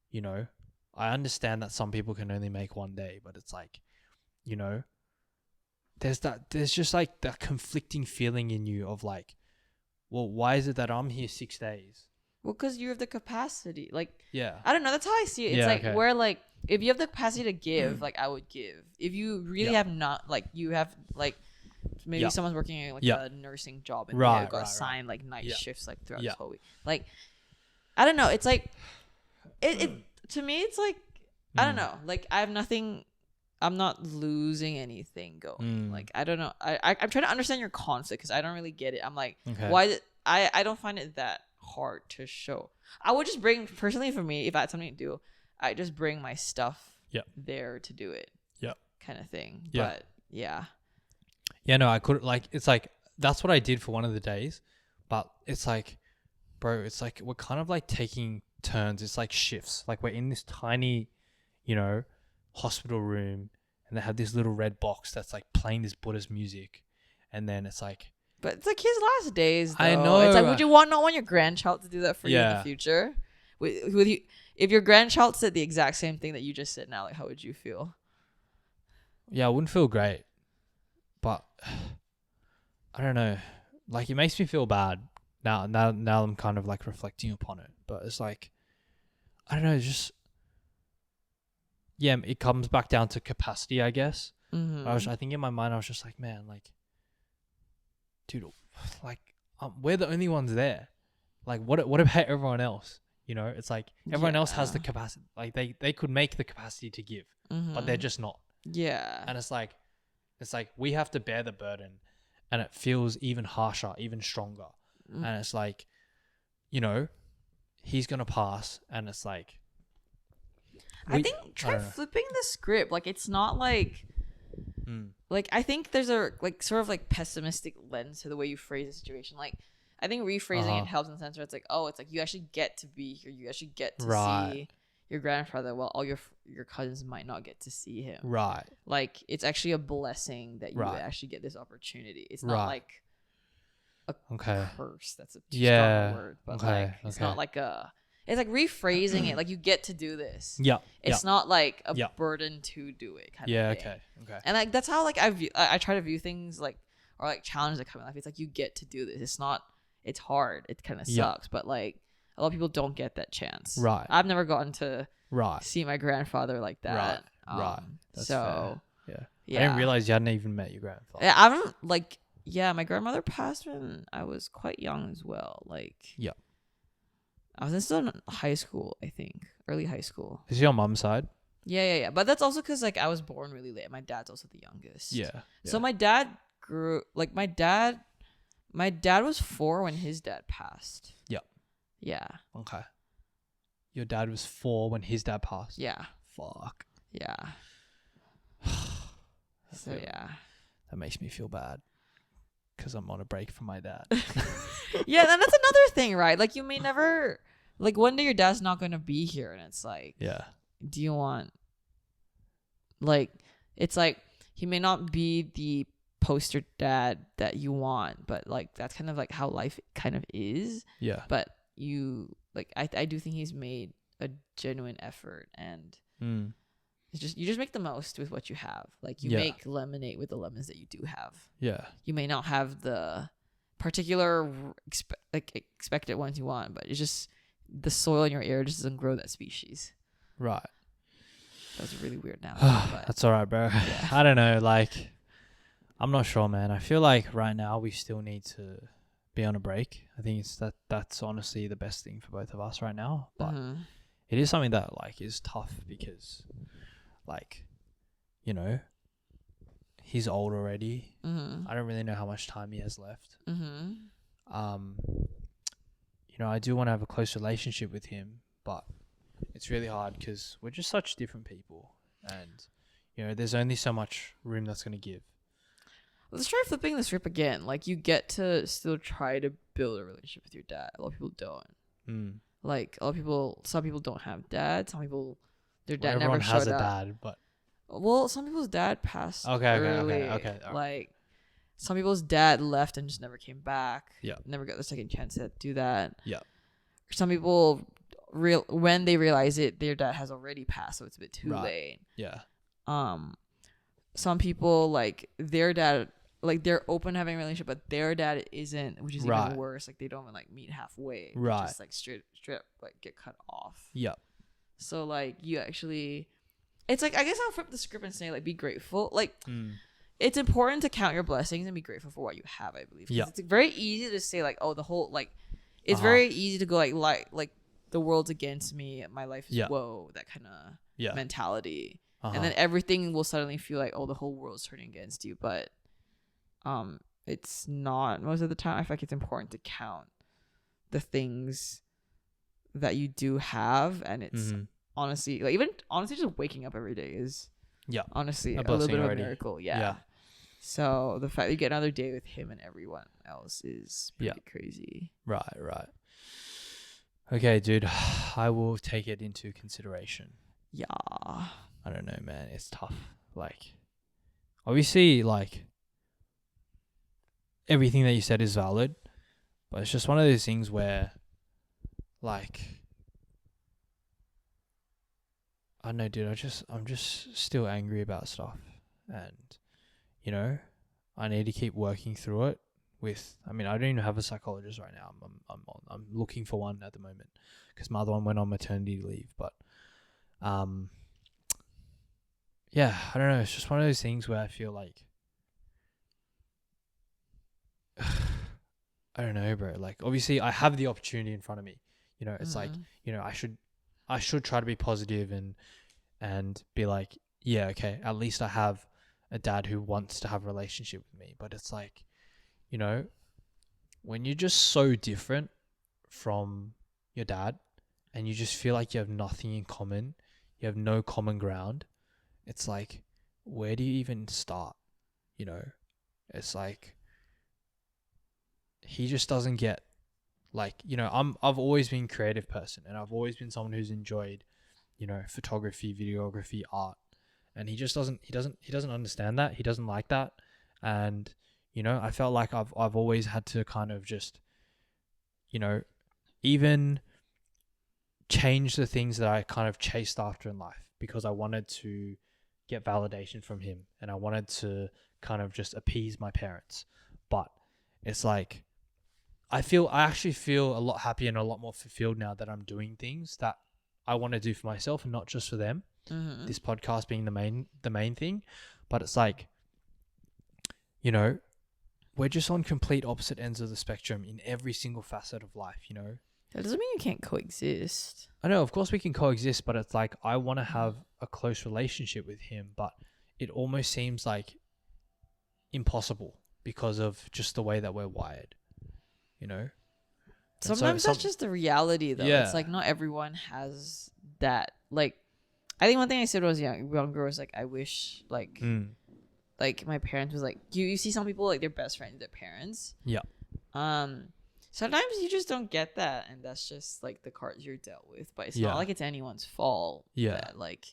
Speaker 1: you know, I understand that some people can only make one day, but it's like, you know, there's just like that conflicting feeling in you of like, well, why is it that I'm here 6 days?
Speaker 2: Well, because you have the capacity. Like,
Speaker 1: yeah,
Speaker 2: I don't know. That's how I see it. It's like where like if you have the capacity to give, like I would give. If you really have not, like you have like maybe someone's working in like a nursing job and they've got assigned like night shifts like throughout this whole week. Like, I don't know. It's like it to me. It's like I don't know. Like I have nothing. I'm not losing anything going. Like, I don't know. I'm trying to understand your concept because I don't really get it. I'm like, why? I don't find it that hard to show. I would just bring, personally for me, if I had something to do, I just bring my stuff there to do it. Yeah. Kind of thing. Yeah. But yeah.
Speaker 1: Yeah, no, I could, like, it's like, that's what I did for one of the days. But it's like, bro, it's like, we're kind of like taking turns. It's like shifts. Like, we're in this tiny, you know, hospital room, and they have this little red box that's like playing this Buddhist music, and then it's like,
Speaker 2: but it's like his last days though.
Speaker 1: I know.
Speaker 2: It's like, would you not want your grandchild to do that for you in the future? With you, if your grandchild said the exact same thing that you just said now, like how would you feel?
Speaker 1: Yeah, I wouldn't feel great, but I don't know. Like, it makes me feel bad now I'm kind of like reflecting upon it, but it's like, I don't know, just. Yeah, it comes back down to capacity, I guess. Mm-hmm. I think in my mind, I was just like, man, like, dude, like, we're the only ones there. Like, what about everyone else? You know, it's like everyone else has the capacity. Like, they could make the capacity to give, but they're just not.
Speaker 2: Yeah.
Speaker 1: And it's like we have to bear the burden, and it feels even harsher, even stronger. And it's like, you know, he's gonna pass, and it's like,
Speaker 2: I think try flipping the script. Like, it's not like like, I think there's a like sort of like pessimistic lens to the way you phrase the situation. Like, I think rephrasing it helps in the sense where it's like, oh, it's like you actually get to be here. You actually get to see your grandfather, while all your cousins might not get to see him.
Speaker 1: Right.
Speaker 2: Like, it's actually a blessing that you actually get this opportunity. It's not like a curse. That's a too strong word, but like it's not like a. It's like rephrasing it, like you get to do this.
Speaker 1: Yeah.
Speaker 2: It's not like a burden to do it kind of thing.
Speaker 1: Okay.
Speaker 2: And like that's how like I try to view things, like, or like challenges that come in life. It's like you get to do this. It's not. It's hard. It kind of sucks, but like a lot of people don't get that chance.
Speaker 1: Right.
Speaker 2: I've never gotten to see my grandfather like that.
Speaker 1: Right. That's
Speaker 2: so
Speaker 1: fair. Yeah. I didn't realize you hadn't even met your grandfather.
Speaker 2: Yeah, I don't like. Yeah, my grandmother passed when I was quite young as well. Like.
Speaker 1: Yeah.
Speaker 2: I was still in high school, I think. Early high school.
Speaker 1: Is your mom's side?
Speaker 2: Yeah. But that's also because, like, I was born really late. My dad's also the youngest.
Speaker 1: Yeah.
Speaker 2: So my dad grew... Like, my dad was 4 when his dad passed.
Speaker 1: Yeah.
Speaker 2: Yeah.
Speaker 1: Okay. Your dad was 4 when his dad passed?
Speaker 2: Yeah.
Speaker 1: Fuck.
Speaker 2: Yeah. So, yeah.
Speaker 1: That makes me feel bad. Because I'm on a break from my dad.
Speaker 2: Yeah, and that's another thing, right? Like, you may never... Like, one day your dad's not going to be here, and it's like...
Speaker 1: Yeah.
Speaker 2: Do you want... Like, it's like, he may not be the poster dad that you want, but, like, that's kind of, like, how life kind of is.
Speaker 1: Yeah.
Speaker 2: But you... Like, I do think he's made a genuine effort, and... It's you just make the most with what you have. Like, you make lemonade with the lemons that you do have. Yeah. You may not have the particular expected ones you want, but it's just the soil in your air just doesn't grow that species. Right. That's really weird now.
Speaker 1: That's all right, bro. Yeah. I don't know. Like, I'm not sure, man. I feel like right now we still need to be on a break. I think that's honestly the best thing for both of us right now. But it is something that, like, is tough because, like, you know, he's old already. I don't really know how much time he has left. You know, I do want to have a close relationship with him, but it's really hard because we're just such different people, and you know, there's only so much room that's going to give.
Speaker 2: Let's try flipping the script again. Like, you get to still try to build a relationship with your dad. A lot of people don't. Like, a lot of people, some people don't have dads. Some people, their dad never showed up. Everyone has a dad, but well, some people's dad passed early. Okay. Like, some people's dad left and just never came back. Yeah. Never got the second chance to do that. Yeah. Some people, when they realize it, their dad has already passed, so it's a bit too late. Yeah. Some people, like, their dad, like, they're open to having a relationship, but their dad isn't, which is even worse. Like, they don't even, like, meet halfway. Right. Just, like, straight, like, get cut off. Yeah. So, like, you actually... It's like, I guess I'll flip the script and say, like, be grateful. Like, it's important to count your blessings and be grateful for what you have, I believe. Yeah. It's very easy to say, like, oh, the whole, like, it's very easy to go, like the world's against me, my life is whoa, that kind of mentality. And then everything will suddenly feel like, oh, the whole world's turning against you. But it's not. Most of the time, I feel like it's important to count the things that you do have, and it's honestly, like, even honestly just waking up every day is honestly a little bit of a miracle. Yeah. So the fact that you get another day with him and everyone else is pretty crazy. Right.
Speaker 1: Okay, dude, I will take it into consideration.
Speaker 2: Yeah.
Speaker 1: I don't know, man. It's tough. Like, obviously, like, everything that you said is valid, but it's just one of those things where, like, I don't know, dude. I'm just still angry about stuff, and you know, I need to keep working through it. I mean, I don't even have a psychologist right now. I'm looking for one at the moment because my other one went on maternity leave. But, yeah, I don't know. It's just one of those things where I feel like, I don't know, bro. Like, obviously, I have the opportunity in front of me. You know, it's like, you know, I should try to be positive and be like, yeah, okay, at least I have a dad who wants to have a relationship with me. But it's like, you know, when you're just so different from your dad and you just feel like you have nothing in common, you have no common ground, it's like, where do you even start? You know, it's like, he just doesn't get, like, you know, I've always been a creative person, and I've always been someone who's enjoyed, you know, photography, videography, art, and he doesn't understand that. He doesn't like that. And, you know, I felt like I've always had to kind of just, you know, even change the things that I kind of chased after in life, because I wanted to get validation from him, and I wanted to kind of just appease my parents. But it's like, I actually feel a lot happier and a lot more fulfilled now that I'm doing things that I want to do for myself and not just for them. This podcast being the main thing. But it's like, you know, we're just on complete opposite ends of the spectrum in every single facet of life, you know.
Speaker 2: That doesn't mean you can't coexist.
Speaker 1: I know, of course we can coexist, but it's like, I want to have a close relationship with him, but it almost seems like impossible because of just the way that we're wired, you know.
Speaker 2: Sometimes that's just the reality, though. Yeah. It's like, not everyone has that. Like, I think one thing I said when I was younger was like, I wish like my parents was like, you see some people like they're best friends with their parents.
Speaker 1: Yeah.
Speaker 2: Sometimes you just don't get that, and that's just like the cards you're dealt with. But it's not like it's anyone's fault.
Speaker 1: Yeah.
Speaker 2: That, like,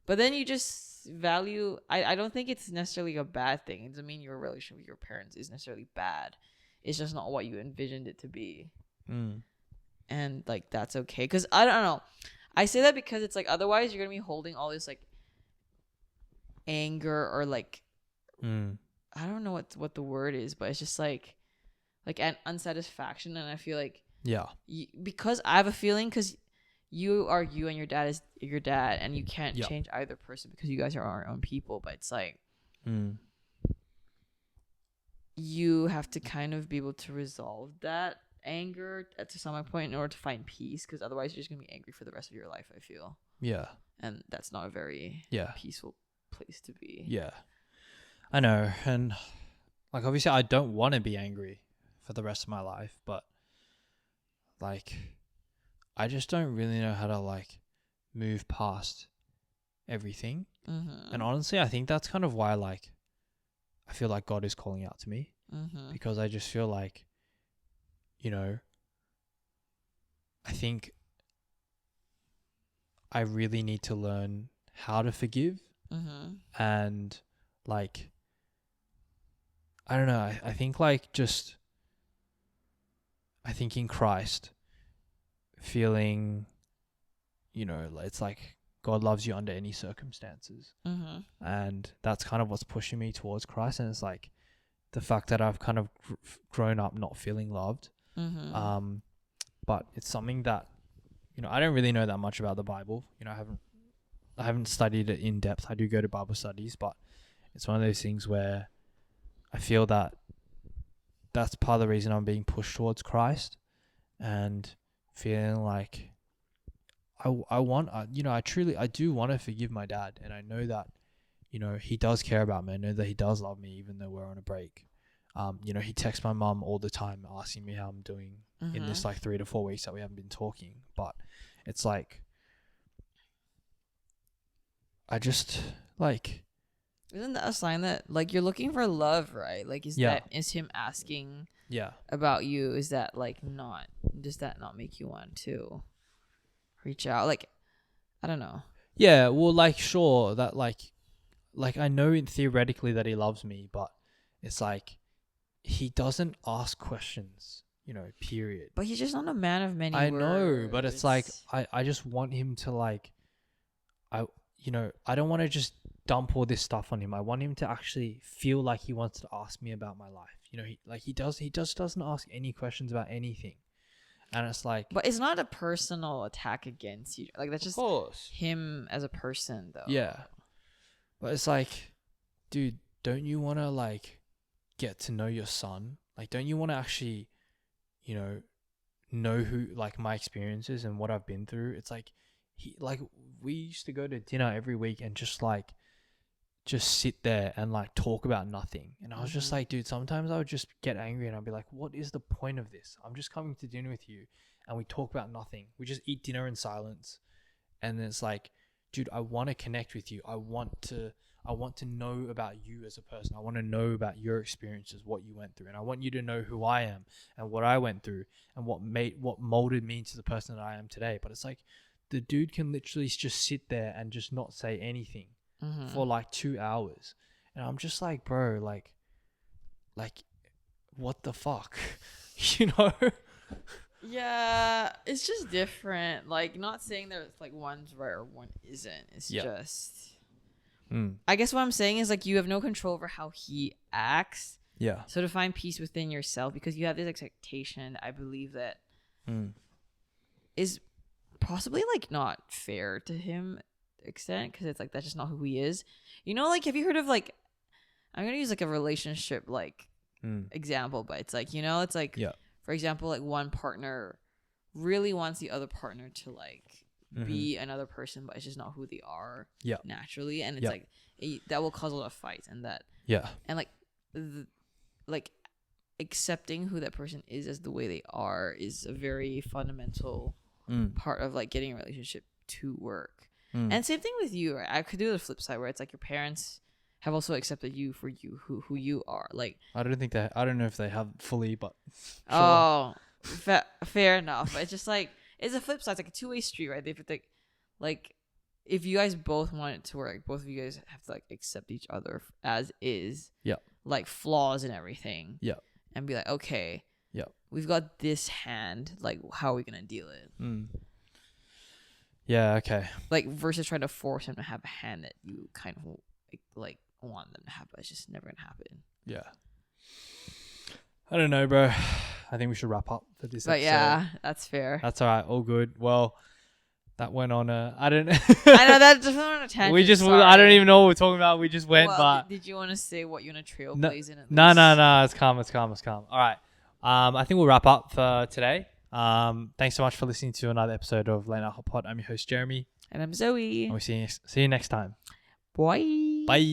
Speaker 2: but then you just value. I don't think it's necessarily a bad thing. It doesn't mean your relationship with your parents is necessarily bad. It's just not what you envisioned it to be. And like, that's okay. Because I don't know. I say that because it's like, otherwise you're gonna be holding all this like anger or like I don't know what the word is, but it's just like an unsatisfaction. And I feel like because I have a feeling, because you are you and your dad is your dad, and you can't change either person because you guys are our own people. But it's like you have to kind of be able to resolve that anger to some point in order to find peace, because otherwise you're just gonna be angry for the rest of your life, I feel. And that's not a very peaceful place to be.
Speaker 1: I know. And like, obviously I don't want to be angry for the rest of my life, but like, I just don't really know how to like move past everything. And honestly, I think that's kind of why like I feel like God is calling out to me, because I just feel like, you know, I think I really need to learn how to forgive. And like, I don't know, I think like just, I think in Christ, feeling, you know, it's like God loves you under any circumstances. And that's kind of what's pushing me towards Christ. And it's like the fact that I've kind of grown up not feeling loved. But it's something that, you know, I don't really know that much about the Bible. You know, I haven't studied it in depth. I do go to Bible studies, but it's one of those things where I feel that that's part of the reason I'm being pushed towards Christ, and feeling like I want, you know, I do want to forgive my dad. And I know that, you know, he does care about me. I know that he does love me, even though we're on a break. You know, he texts my mum all the time asking me how I'm doing in this like 3 to 4 weeks that we haven't been talking. But it's like, I just like,
Speaker 2: isn't that a sign that like you're looking for love, right? Like, is him asking about you? Is that like does that not make you want to reach out? Like, I don't know.
Speaker 1: Yeah, well, like, sure, that like I know theoretically that he loves me, but it's like, he doesn't ask questions, you know, period.
Speaker 2: But he's just not a man of many words.
Speaker 1: I know, but it's like, I just want him to like, you know, I don't want to just dump all this stuff on him. I want him to actually feel like he wants to ask me about my life. You know, he just doesn't ask any questions about anything. And it's like,
Speaker 2: but it's not a personal attack against you. Like, that's just him as a person, though.
Speaker 1: Yeah. But it's like, dude, don't you want to like get to know your son? Like, don't you want to actually, you know who, like, my experiences and what I've been through? It's like, we used to go to dinner every week and just sit there and like talk about nothing. And I was just like, dude, sometimes I would just get angry and I'd be like, what is the point of this? I'm just coming to dinner with you and we talk about nothing. We just eat dinner in silence. And it's like, dude, I want to connect with you. I want to know about you as a person. I want to know about your experiences, what you went through, and I want you to know who I am and what I went through and what molded me into the person that I am today. But it's like the dude can literally just sit there and just not say anything for like 2 hours, and I'm just like, bro, like what the fuck, you know?
Speaker 2: Yeah, it's just different. Like, not saying there's like one's right or one isn't. It's just. I guess what I'm saying is like you have no control over how he acts.
Speaker 1: Yeah.
Speaker 2: So to find peace within yourself, because you have this expectation, I believe that is possibly like not fair to him extent, because it's like that's just not who he is. You know, like have you heard of like, I'm gonna use like a relationship like example, but it's like, you know, it's like for example, like one partner really wants the other partner to like be another person, but it's just not who they are naturally, and it's like that will cause a lot of fights, and that and like like accepting who that person is as the way they are is a very fundamental part of like getting a relationship to work. And same thing with you, right? I could do the flip side where it's like your parents have also accepted you for you who you are. Like
Speaker 1: I don't know if they have fully, but sure.
Speaker 2: Oh, fair enough. It's just like it's a flip side. It's like a two-way street, right? If it's like if you guys both want it to work, both of you guys have to like accept each other as is. Yeah. Like flaws and everything. Yeah. And be like, okay. Yeah. We've got this hand. Like, how are we gonna deal it?
Speaker 1: Yeah. Okay.
Speaker 2: Like versus trying to force him to have a hand that you kind of like want them to have, but it's just never gonna happen. Yeah.
Speaker 1: I don't know, bro. I think we should wrap up for this episode.
Speaker 2: But yeah, that's fair.
Speaker 1: That's all right. All good. Well, that went on I don't know.
Speaker 2: I know that just went on a tangent.
Speaker 1: I don't even know what we're talking about. We just went, but.
Speaker 2: Did you want to say what you want to trailblaze in it?
Speaker 1: No. It's calm. All right. I think we'll wrap up for today. Thanks so much for listening to another episode of Late Night Hotpot. I'm your host, Jeremy.
Speaker 2: And I'm Zoe.
Speaker 1: And we'll see you next time.
Speaker 2: Bye.
Speaker 1: Bye.